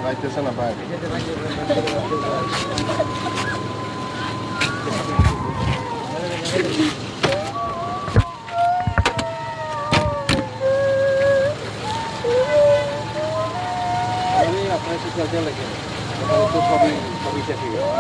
গাইতেছে না ভাই। আপনার একটু খেয়াল লাগে তো সবই শেষ হয়ে গেছে।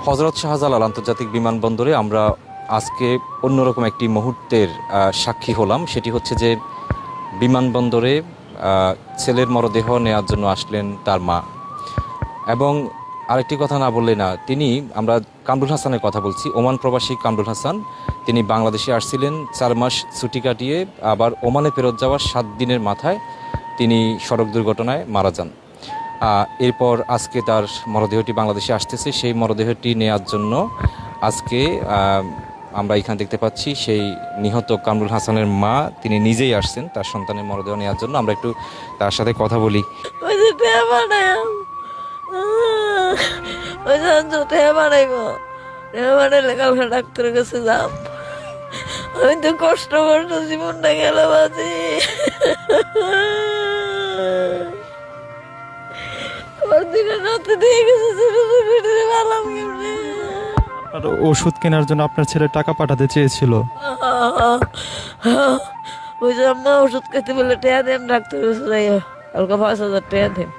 হযরত শাহজালাল আন্তর্জাতিক বিমানবন্দরে আমরা আজকে অন্যরকম একটি মুহূর্তের সাক্ষী হলাম। সেটি হচ্ছে যে বিমানবন্দরে ছেলের মরদেহ নেওয়ার জন্য আসলেন তার মা। এবং আরেকটি কথা না বললে না, তিনি, আমরা কামরুল হাসানের কথা বলছি, ওমান প্রবাসী কামরুল হাসান। তিনি বাংলাদেশে আসছিলেন 4 মাস ছুটি কাটিয়ে, আবার ওমানে ফেরত যাওয়ার 7 দিনের মাথায় তিনি সড়ক দুর্ঘটনায় মারা যান। এরপর আজকে তার মরদেহটি বাংলাদেশে আসতেছে। সেই মরদেহটি নেয়ার জন্য আজকে আমরা এখানে দেখতে পাচ্ছি সেই নিহত কামরুল হাসানের মা, তিনি নিজেই আসছেন তার সন্তানের মরদেহ নেওয়ার জন্য। আমরা একটু তার সাথে কথা বলি। ডাক্তারের কাছে যাম, আমি তো কষ্ট জীবনটা গেল বাজি। ওষুধ কেনার জন্য আপনার ছেলে টাকা পাঠাতে চেয়েছিল। ওই যে আম্মা ওষুধ খেতে বলে টেয়া দেন, ডাক্তার কাছে যাই হালকা 5,000 টাকা দেন।